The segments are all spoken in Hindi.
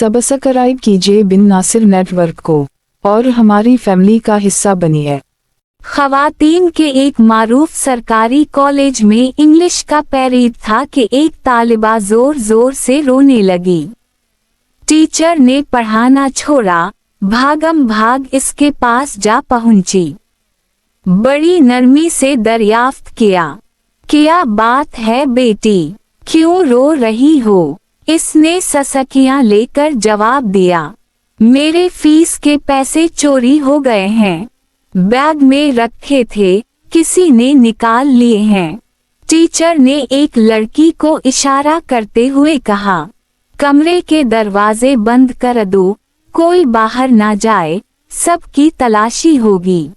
सब्सक्राइब कीजिए बिन नासिर नेटवर्क को और हमारी फैमिली का हिस्सा बनिए। ख़वातीन के एक मारूफ सरकारी कॉलेज में इंग्लिश का पीरियड था कि एक तालिबा जोर जोर से रोने लगी। टीचर ने पढ़ाना छोड़ा, भागम भाग इसके पास जा पहुंची। बड़ी नरमी से दरियाफ्त किया, क्या बात है बेटी, क्यों रो रही हो? इसने ससकियां लेकर जवाब दिया, मेरे फीस के पैसे चोरी हो गए हैं, बैग में रखे थे, किसी ने निकाल लिए हैं। टीचर ने एक लड़की को इशारा करते हुए कहा, कमरे के दरवाजे बंद कर दो, कोई बाहर ना जाए, सबकी तलाशी होगी।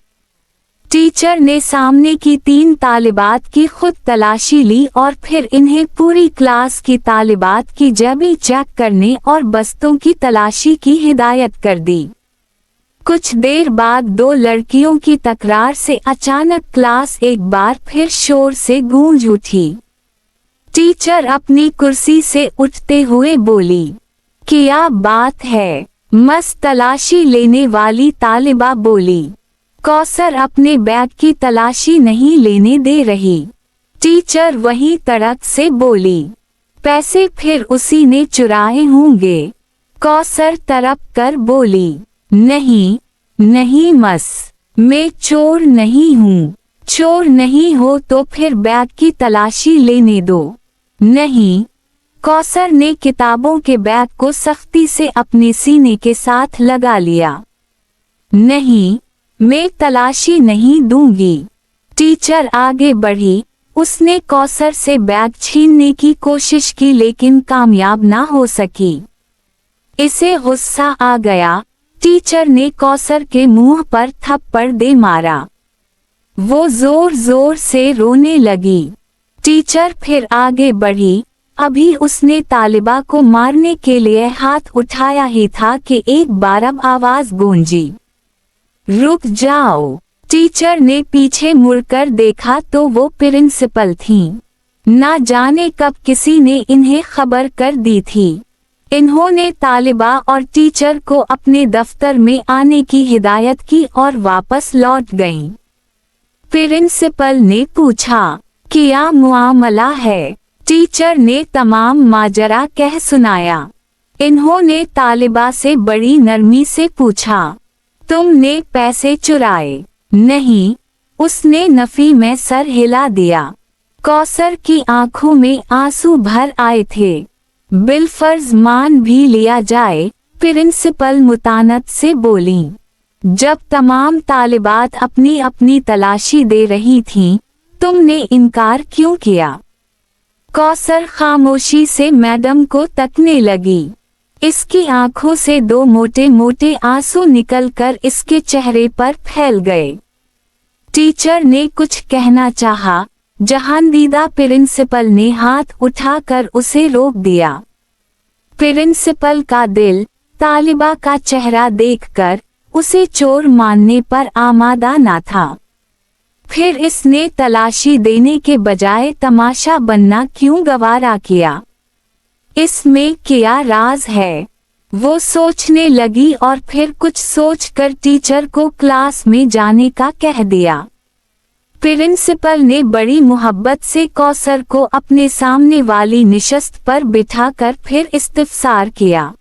टीचर ने सामने की 3 तालिबात की खुद तलाशी ली और फिर इन्हें पूरी क्लास की तालिबात की जेबी चेक करने और बस्तों की तलाशी की हिदायत कर दी। कुछ देर बाद 2 लड़कियों की तकरार से अचानक क्लास एक बार फिर शोर से गूंज उठी। टीचर अपनी कुर्सी से उठते हुए बोली, क्या बात है? मस्त तलाशी लेने वाली तालिबा बोली, कौसर अपने बैग की तलाशी नहीं लेने दे रही। टीचर वही तड़क से बोली, पैसे फिर उसी ने चुराए होंगे। कौसर तड़प कर बोली, नहीं नहीं मस, मैं चोर नहीं हूँ। चोर नहीं हो तो फिर बैग की तलाशी लेने दो। नहीं। कौसर ने किताबों के बैग को सख्ती से अपने सीने के साथ लगा लिया। नहीं, मैं तलाशी नहीं दूंगी। टीचर आगे बढ़ी, उसने कौसर से बैग छीनने की कोशिश की लेकिन कामयाब ना हो सकी। इसे गुस्सा आ गया, टीचर ने कौसर के मुंह पर थप्पड़ दे मारा। वो जोर जोर से रोने लगी। टीचर फिर आगे बढ़ी, अभी उसने तालिबा को मारने के लिए हाथ उठाया ही था कि एक बारब आवाज गूंजी, रुक जाओ। टीचर ने पीछे मुड़कर देखा तो वो प्रिंसिपल थीं। ना जाने कब किसी ने इन्हें खबर कर दी थी। इन्होंने तालिबा और टीचर को अपने दफ्तर में आने की हिदायत की और वापस लौट गईं। प्रिंसिपल ने पूछा, क्या मुआमला है? टीचर ने तमाम माजरा कह सुनाया। इन्होंने तालिबा से बड़ी नरमी से पूछा, तुमने पैसे चुराए? नहीं, उसने नफी में सर हिला दिया। कौसर की आंखों में आंसू भर आए थे। बिलफर्ज मान भी लिया जाए, प्रिंसिपल मुतानत से बोली। जब तमाम तालिबात अपनी अपनी तलाशी दे रही थीं, तुमने इनकार क्यों किया? कौसर खामोशी से मैडम को तकने लगी। इसकी आंखों से 2 मोटे मोटे आंसू निकलकर इसके चेहरे पर फैल गए। टीचर ने कुछ कहना चाहा, जहांदीदा प्रिंसिपल ने हाथ उठाकर उसे रोक दिया। प्रिंसिपल का दिल तालिबा का चेहरा देखकर उसे चोर मानने पर आमादा ना था। फिर इसने तलाशी देने के बजाय तमाशा बनना क्यों गवारा किया? इसमें क्या राज है? वो सोचने लगी और फिर कुछ सोचकर टीचर को क्लास में जाने का कह दिया। प्रिंसिपल ने बड़ी मोहब्बत से कौसर को अपने सामने वाली निशस्त पर बिठाकर फिर इस्तिफसार किया।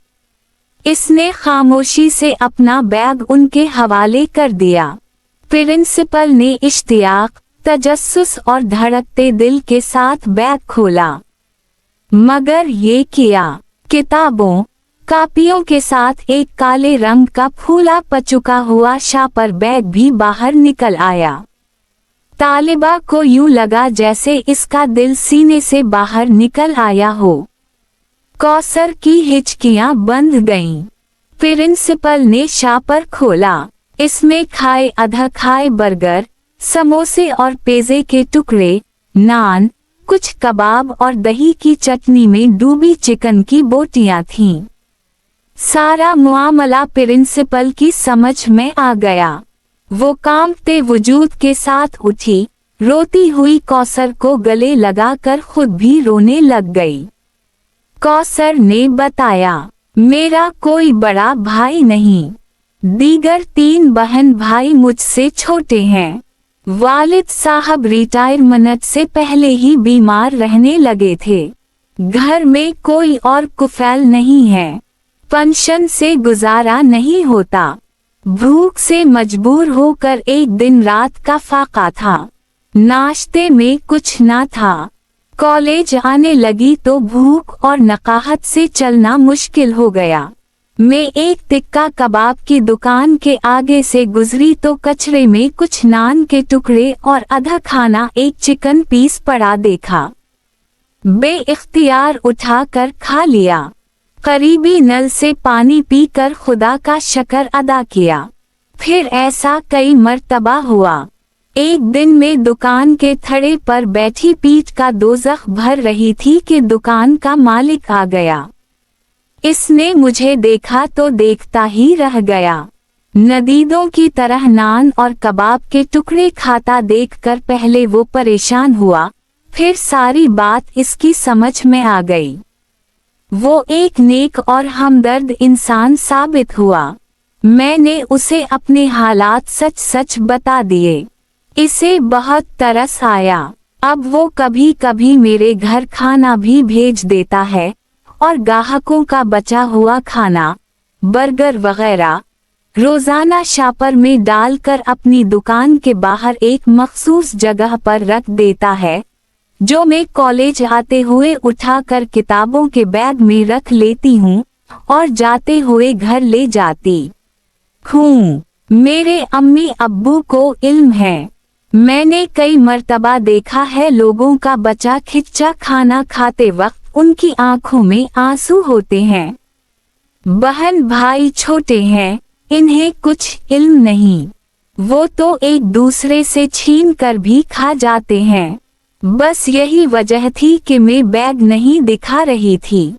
इसने खामोशी से अपना बैग उनके हवाले कर दिया। प्रिंसिपल ने इश्तियाक, तजस्सुस और धड़कते दिल के साथ बैग खोला, मगर ये किया, किताबों कापियों के साथ एक काले रंग का फूला पचुका हुआ शापर बैग भी बाहर निकल आया। तालिबा को यूं लगा जैसे इसका दिल सीने से बाहर निकल आया हो। कौसर की हिचकियां बंध गईं। प्रिंसिपल ने शापर खोला, इसमें खाए आधा खाए बर्गर, समोसे और पेज़े के टुकड़े, नान, कुछ कबाब और दही की चटनी में डूबी चिकन की बोटियां थीं। सारा मुआमला प्रिंसिपल की समझ में आ गया। वो कांपते वजूद के साथ उठी, रोती हुई कौसर को गले लगाकर खुद भी रोने लग गई। कौसर ने बताया, मेरा कोई बड़ा भाई नहीं। दीगर 3 बहन भाई मुझसे छोटे हैं। वालिद साहब रिटायरमेंट से पहले ही बीमार रहने लगे थे। घर में कोई और कुफैल नहीं है। पेंशन से गुजारा नहीं होता। भूख से मजबूर होकर एक दिन रात का फाका था। नाश्ते में कुछ ना था। कॉलेज आने लगी तो भूख और नकाहत से चलना मुश्किल हो गया। मैं एक टिक्का कबाब की दुकान के आगे से गुजरी तो कचरे में कुछ नान के टुकड़े और आधा खाना एक चिकन पीस पड़ा देखा। बेइख्तियार उठाकर खा लिया। करीबी नल से पानी पीकर खुदा का शुक्र अदा किया। फिर ऐसा कई मर्तबा हुआ। एक दिन मैं दुकान के थड़े पर बैठी पीठ का दोज़ख भर रही थी कि दुकान का मालिक आ गया। इसने मुझे देखा तो देखता ही रह गया। नदीदों की तरह नान और कबाब के टुकड़े खाता देखकर पहले वो परेशान हुआ, फिर सारी बात इसकी समझ में आ गई। वो एक नेक और हमदर्द इंसान साबित हुआ। मैंने उसे अपने हालात सच सच बता दिए। इसे बहुत तरस आया। अब वो कभी कभी मेरे घर खाना भी भेज देता है और ग्राहकों का बचा हुआ खाना, बर्गर वगैरह रोजाना शापर में डालकर अपनी दुकान के बाहर एक मखसूस जगह पर रख देता है, जो मैं कॉलेज आते हुए उठाकर किताबों के बैग में रख लेती हूँ और जाते हुए घर ले जाती हूँ। मेरे अम्मी अब्बू को इल्म है। मैंने कई मर्तबा देखा है लोगों का बचा खिच्चा खाना खाते वक्त उनकी आंखों में आंसू होते हैं। बहन भाई छोटे हैं, इन्हें कुछ इल्म नहीं। वो तो एक दूसरे से छीन कर भी खा जाते हैं। बस यही वजह थी कि मैं बैग नहीं दिखा रही थी।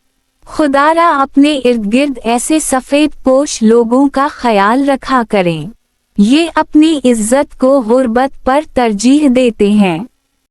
खुदारा अपने इर्द गिर्द ऐसे सफेद पोश लोगों का ख्याल रखा करें। ये अपनी इज्जत को गुर्बत पर तरजीह देते हैं।